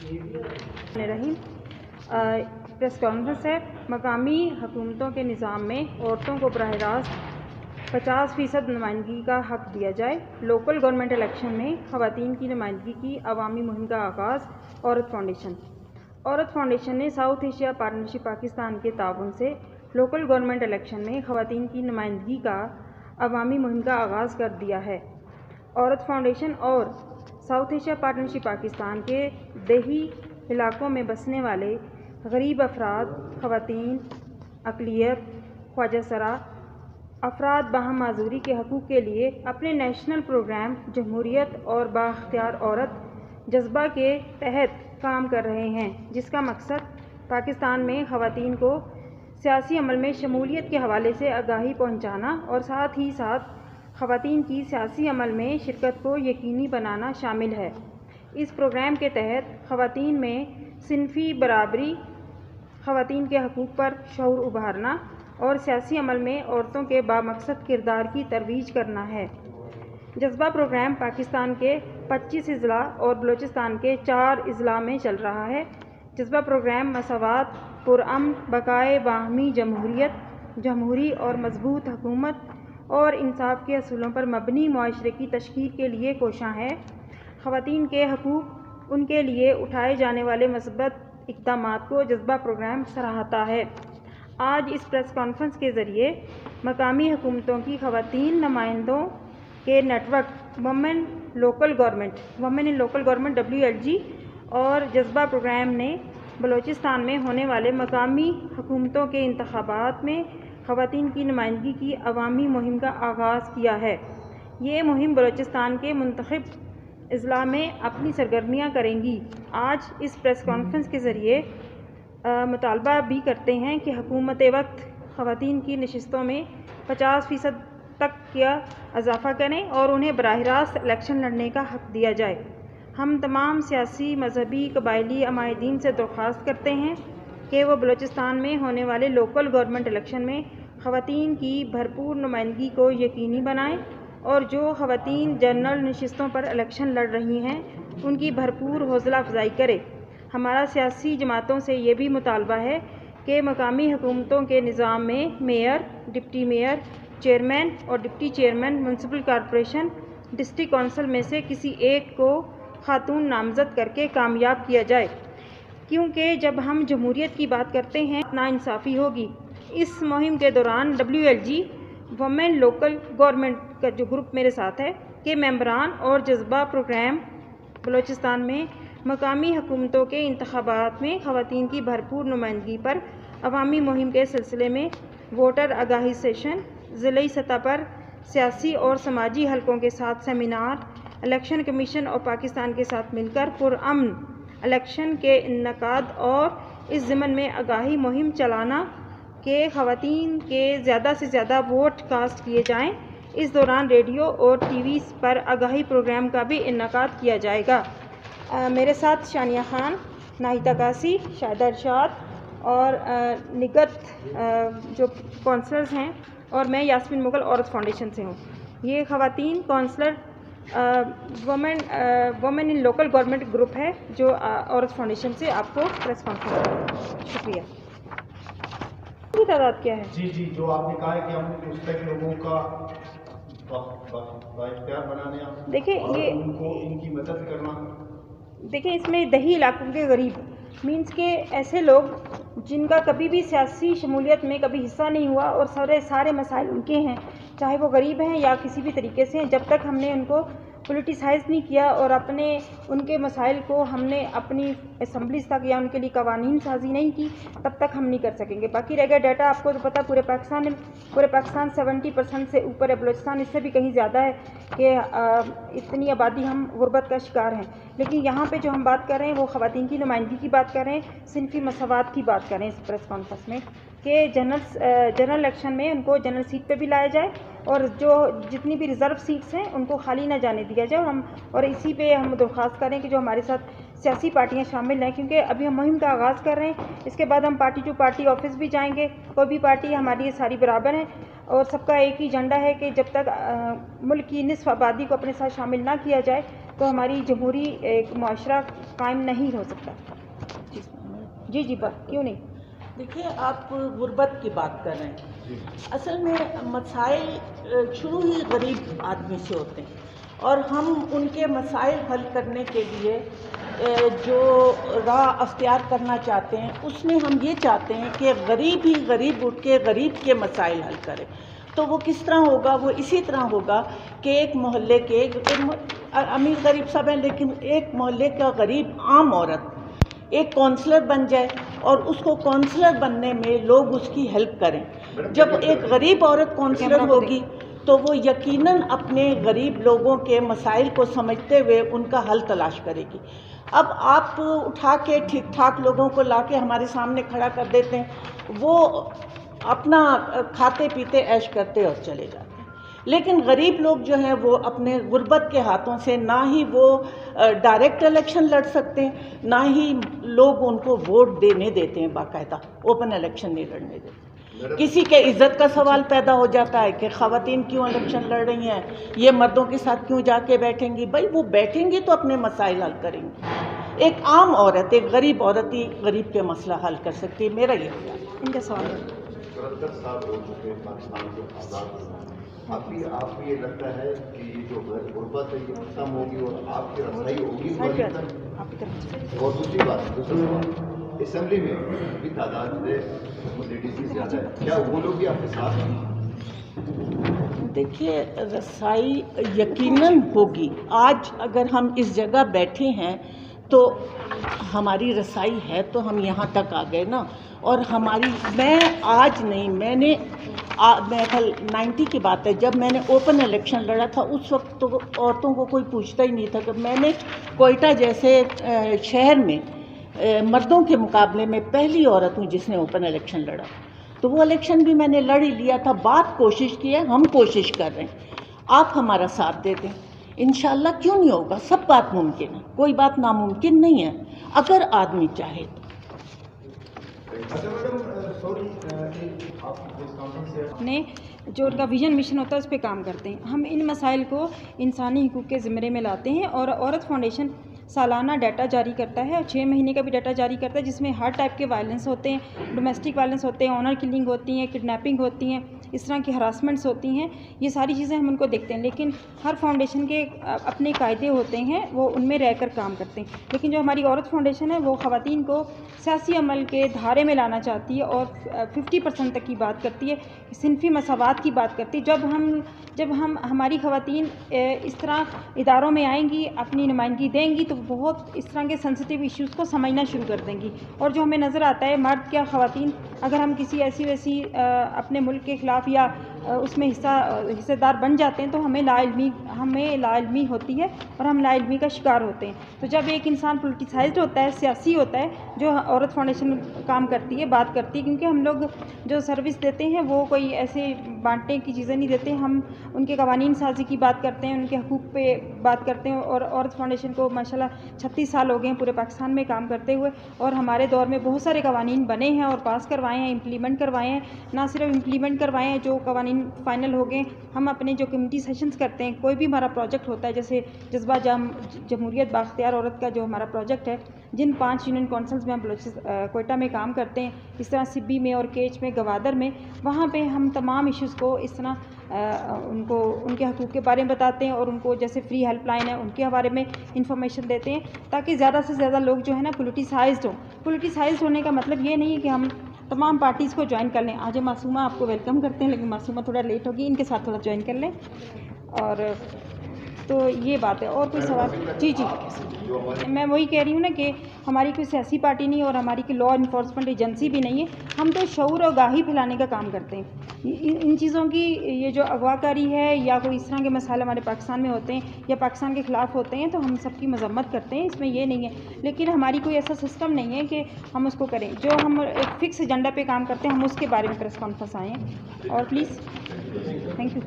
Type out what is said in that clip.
रहीम press conference है। मकामी हुकूमतों के निज़ाम में औरतों को बराह रास्त 50% नुमाइंदगी का हक़ दिया जाए। लोकल गवर्नमेंट इलेक्शन में ख़वातीन की नुमाइंदगी की अवामी मुहिम का आगाज़। औरत फाउंडेशन ने साउथ एशिया पार्टनरशिप पाकिस्तान के ताउन से लोकल गवर्नमेंट इलेक्शन में ख़वातीन की नुमाइंदगी का अवामी मुहिम का आगाज़ कर दिया है। औरत फाउंडेशन और साउथ एशिया पार्टनरशिप पाकिस्तान के देही इलाकों में बसने वाले गरीब अफराद, ख़वातीन, अक़लियत, ख्वाजा सरा अफराद बाहम माजूरी के हकूक़ के लिए अपने नेशनल प्रोग्राम जमहूरियत और बाख्तियार औरत जज्बा के तहत काम कर रहे हैं, जिसका मकसद पाकिस्तान में ख़वातीन को सियासी अमल में शमूलियत के हवाले से आगाही पहुँचाना और साथ ही साथ ख़वातीन की सियासी अमल में शिरकत को यकीनी बनाना शामिल है। इस प्रोग्राम के तहत ख़वातीन में सिनफ़ी बराबरी, ख़वातीन के हकूक़ पर शऊर उभारना और सियासी अमल में औरतों के बामकसद किरदार की तरवीज करना है। जज्बा प्रोग्राम पाकिस्तान के 25 अज़ला और बलूचिस्तान के 4 अज़ला में चल रहा है। जज्बा प्रोग्राम मसावात, पुरअमन, बक़ाए बाहमी जमहूरियत, जमहूरी और मजबूत हुकूमत और इंसाफ के असूलों पर मबनी मुआशरे की तशकील के लिए कोशां है। ख़वातीन के हकूक़, उनके लिए उठाए जाने वाले मस्बत इक़दामात को जज्बा प्रोग्राम सराहता है। आज इस प्रेस कॉन्फ्रेंस के ज़रिए मकामी हुकूमतों की ख़वातीन नुमाइंदों के network women in local government WLG और जज्बा प्रोग्राम ने बलूचिस्तान में होने वाले मकामी हुकूमतों के इंतखाबात में ख़वातीन की नुमाइंदगी की अवामी मुहिम का आगाज़ किया है। ये मुहिम बलूचिस्तान के मुंतखब अज़ला में अपनी सरगर्मियाँ करेंगी। आज इस प्रेस कॉन्फ्रेंस के ज़रिए मुतालबा भी करते हैं कि हुकूमत वक्त ख़वातीन की नशिस्तों में 50% तक का इजाफ़ा करें और उन्हें बराह रास्त इलेक्शन लड़ने का हक़ दिया जाए। हम तमाम सियासी, मजहबी, कबायली अमायदीन से दरख्वास्त करते हैं कि वो बलूचिस्तान में होने वाले लोकल गवर्नमेंट इलेक्शन में ख़वातीन की भरपूर नुमाइंदगी को यकीनी बनाएं और जो ख़वातीन जनरल नशिस्तों पर इलेक्शन लड़ रही हैं उनकी भरपूर हौसला अफजाई करे। हमारा सियासी जमातों से ये भी मुतालबा है कि मकामी हुकूमतों के निज़ाम में मेयर, डिप्टी मेयर, चेयरमैन और deputy chairman municipal corporation, district council में से किसी एक को खातून नामज़द करके कामयाब किया जाए, क्योंकि जब हम जमहूरियत की बात करते हैं नाइंसाफ़ी होगी। इस मुहिम के दौरान WLG वुमेन लोकल गवर्नमेंट का जो ग्रुप मेरे साथ है के मेंबरान और जज्बा प्रोग्राम बलूचिस्तान में मकामी हुकूमतों के इंतखाबात में ख़वातीन की भरपूर नुमाइंदगी पर अवामी मुहिम के सिलसिले में वोटर आगाही सेशन, ज़िली सतह पर सियासी और समाजी हलकों के साथ सेमिनार, इलेक्शन कमीशन और पाकिस्तान के साथ मिलकर पुरअमन इलेक्शन के इन्नेकाद और इस ज़िमन में आगाही मुहिम चलाना कि ख़वातीन के ज़्यादा से ज़्यादा वोट कास्ट किए जाएँ। इस दौरान रेडियो और TV पर आगाही प्रोग्राम का भी इन्नेकाद किया जाएगा। मेरे साथ शानिया खान, नाहिदा कासी, शाहिदा इरशाद और निगत जो काउंसलर्स हैं और मैं यास्मीन मुगल औरत फाउंडेशन से हूँ। ये ख़वातीन counsellor women in local government group है जो औरत फाउंडेशन से आपको प्रेस कॉन्फ्रेंस। शुक्रिया। की तादाद क्या है? जी, जो आपने कहा है कि हम उस तक लोगों का बाइख्तियार बनाने, देखिए ये उनको इनकी मदद करना। देखिए इसमें दही इलाकों के गरीब मीन्स के ऐसे लोग जिनका कभी भी सियासी शमूलियत में कभी हिस्सा नहीं हुआ और सारे मसाइल उनके हैं, चाहे वो गरीब हैं या किसी भी तरीके से हैं। जब तक हमने उनको पोलिटिसाइज़ नहीं किया और उनके मसाइल को हमने अपनी असम्बलीज तक या उनके लिए कवानीन साजी नहीं की, तब तक हम नहीं कर सकेंगे। बाकी रह गया डाटा, आपको तो पता पूरे पाकिस्तान 70% से ऊपर है, बलूचिस्तान इससे भी कहीं ज़्यादा है कि इतनी आबादी हम गुर्बत का शिकार हैं। लेकिन यहाँ पे जो हम बात कर रहे हैं वो ख़वातीन की नुमाइंदगी की बात कर रहे हैं, सिनफ़ी मसावात की बात कर रहे हैं इस प्रेस कॉन्फ्रेंस में कि जनरल इलेक्शन में उनको जनरल सीट पे भी लाया जाए और जो जितनी भी रिज़र्व सीट्स हैं उनको खाली ना जाने दिया जाए। और इसी पे हम दरख्वास्त करें कि जो हमारे साथ सियासी पार्टियां शामिल हैं, क्योंकि अभी हम मुहिम का आगाज़ कर रहे हैं, इसके बाद हम पार्टी टू पार्टी ऑफिस भी जाएंगे। कोई भी पार्टी हमारी सारी बराबर है और सबका एक ही एजेंडा है कि जब तक मुल्क की निस्फ आबादी को अपने साथ शामिल ना किया जाए تو ہماری جمہوری ایک معاشرہ قائم نہیں ہو سکتا. جی کیوں نہیں. دیکھیے، آپ غربت کی بات کر رہے ہیں. اصل میں مسائل شروع ہی غریب آدمی سے ہوتے ہیں، اور ہم ان کے مسائل حل کرنے کے لیے جو راہ اختیار کرنا چاہتے ہیں اس میں ہم یہ چاہتے ہیں کہ غریب ہی غریب اٹھ کے غریب کے مسائل حل کرے. تو وہ کس طرح ہوگا؟ وہ اسی طرح ہوگا کہ ایک محلے کے امیر غریب سب ہیں، لیکن ایک محلے کا غریب عام عورت ایک کونسلر بن جائے اور اس کو کونسلر بننے میں لوگ اس کی ہیلپ کریں. جب ایک غریب عورت کونسلر ہوگی تو وہ یقیناً اپنے غریب لوگوں کے مسائل کو سمجھتے ہوئے ان کا حل تلاش کرے گی. اب آپ اٹھا کے ٹھیک ٹھاک لوگوں کو لا کے ہمارے سامنے کھڑا کر دیتے ہیں، وہ اپنا کھاتے پیتے عیش کرتے اور چلے جاتے ہیں. لیکن غریب لوگ جو ہیں وہ اپنے غربت کے ہاتھوں سے نہ ہی وہ ڈائریکٹ الیکشن لڑ سکتے ہیں، نہ ہی لوگ ان کو ووٹ دینے دیتے ہیں. باقاعدہ اوپن الیکشن نہیں لڑنے دیتے. کسی کے عزت کا سوال پیدا ہو جاتا ہے کہ خواتین کیوں الیکشن لڑ رہی ہیں، یہ مردوں کے ساتھ کیوں جا کے بیٹھیں گی. بھائی وہ بیٹھیں گی تو اپنے مسائل حل کریں گی. ایک عام عورت، ایک غریب عورت ہی غریب کے مسئلہ حل کر سکتی ہے. میرا یہ خیال ہے. ان کا سوال ہے. 74 سال ہو چکے پاکستان کو آزاد ہونے. آپ کو یہ لگتا ہے کہ یہ جو غربت ہے یہ ختم ہوگی اور آپ کی رسائی ہوگی؟ اور دوسری بات، اسمبلی میں بھی تعداد میں لیڈیز کی زیادہ ہے، کیا وہ لوگ بھی آپ کے ساتھ ہیں؟ دیکھیے، رسائی یقیناً ہوگی. آج اگر ہم اس جگہ بیٹھے ہیں تو ہماری رسائی ہے، تو ہم یہاں تک آ گئے نا. اور میں آج نہیں، میں کل 90 کی بات ہے، جب میں نے اوپن الیکشن لڑا تھا اس وقت تو عورتوں کو کوئی پوچھتا ہی نہیں تھا. کہ میں نے کوئٹہ جیسے شہر میں مردوں کے مقابلے میں پہلی عورت ہوں جس نے اوپن الیکشن لڑا. تو وہ الیکشن بھی میں نے لڑ ہی لیا تھا. بات کوشش کی ہے، ہم کوشش کر رہے ہیں. آپ ہمارا ساتھ دے دیں، انشاءاللہ کیوں نہیں ہوگا. سب بات ممکن ہے، کوئی بات ناممکن نہیں ہے اگر آدمی چاہے تو. نے جو ان کا ویژن مشن ہوتا ہے اس پہ کام کرتے ہیں. ہم ان مسائل کو انسانی حقوق کے زمرے میں لاتے ہیں، اور عورت فاؤنڈیشن سالانہ ڈیٹا جاری کرتا ہے، اور 6 مہینے کا بھی ڈیٹا جاری کرتا ہے، جس میں ہر ٹائپ کے وائلنس ہوتے ہیں. ڈومیسٹک وائلنس ہوتے ہیں، آنر کلنگ ہوتی ہیں، کڈنیپنگ ہوتی ہیں، اس طرح کی ہراسمنٹس ہوتی ہیں. یہ ساری چیزیں ہم ان کو دیکھتے ہیں. لیکن ہر فاؤنڈیشن کے اپنے قاعدے ہوتے ہیں، وہ ان میں رہ کر کام کرتے ہیں. لیکن جو ہماری عورت فاؤنڈیشن ہے وہ خواتین کو سیاسی عمل کے دھارے میں لانا چاہتی ہے، اور 50% تک کی بات کرتی ہے، صنفی مساوات کی بات کرتی ہے. جب ہماری خواتین اس طرح اداروں میں آئیں گی، اپنی نمائندگی دیں گی، تو بہت اس طرح کے سینسٹیو ایشوز کو سمجھنا شروع کر دیں گی. اور جو ہمیں نظر آتا ہے، مرد کیا خواتین، اگر ہم کسی ایسی ویسی اپنے ملک کے خلاف یا اس میں حصہ دار بن جاتے ہیں تو ہمیں لا علمی ہوتی ہے، اور ہم لا علمی کا شکار ہوتے ہیں. تو جب ایک انسان پولیٹیسائزڈ ہوتا ہے، سیاسی ہوتا ہے، جو عورت فاؤنڈیشن کام کرتی ہے، بات کرتی ہے، کیونکہ ہم لوگ جو سروس دیتے ہیں وہ کوئی ایسے بانٹنے کی چیزیں نہیں دیتے. ہم ان کے قوانین سازی کی بات کرتے ہیں، ان کے حقوق پہ بات کرتے ہیں. اور عورت فاؤنڈیشن کو ماشاءاللہ 36 سال ہو گئے ہیں پورے پاکستان میں کام کرتے ہوئے، اور ہمارے دور میں بہت سارے قوانین بنے ہیں اور پاس کروائے ہیں، امپلیمنٹ کروائے ہیں. نہ صرف امپلیمنٹ کروائے ہیں، جو قوانین فائنل ہو گئے. ہم اپنے جو کمیونٹی سیشنز کرتے ہیں، کوئی بھی ہمارا پروجیکٹ ہوتا ہے، جیسے جذبہ جمہوریت بااختیار عورت کا جو ہمارا پروجیکٹ ہے، جن 5 یونین کونسلز میں ہم کوئٹہ میں کام کرتے ہیں، اس طرح سبی میں اور کیچ میں، گوادر میں، وہاں پہ ہم تمام ایشوز کو اس طرح ان کے حقوق کے بارے میں بتاتے ہیں، اور ان کو جیسے فری ہیلپ لائن ہے ان کے بارے میں انفارمیشن دیتے ہیں، تاکہ زیادہ سے زیادہ لوگ جو ہے نا پولیٹیسائزڈ ہوں. پولیٹیسائزڈ ہونے کا مطلب یہ نہیں ہے کہ ہم تمام پارٹیز کو جوائن کر لیں. آج معصومہ آپ کو ویلکم کرتے ہیں، لیکن معصومہ تھوڑا لیٹ ہوگی، ان کے ساتھ تھوڑا جوائن کر لیں. اور تو یہ بات ہے. اور کوئی سوال؟ جی میں وہی کہہ رہی ہوں نا کہ ہماری کوئی سیاسی پارٹی نہیں، اور ہماری کوئی لا انفورسمنٹ ایجنسی بھی نہیں ہے. ہم تو شعور اور آگاہی پھیلانے کا کام کرتے ہیں. ان چیزوں کی، یہ جو اغوا کاری ہے یا کوئی اس طرح کے مسائل ہمارے پاکستان میں ہوتے ہیں یا پاکستان کے خلاف ہوتے ہیں، تو ہم سب کی مذمت کرتے ہیں، اس میں یہ نہیں ہے. لیکن ہماری کوئی ایسا سسٹم نہیں ہے کہ ہم اس کو کریں. جو ہم ایک فکس ایجنڈا پہ کام کرتے ہیں، ہم اس کے بارے میں پریس کانفرنس آئے ہیں. اور پلیز، تھینک یو.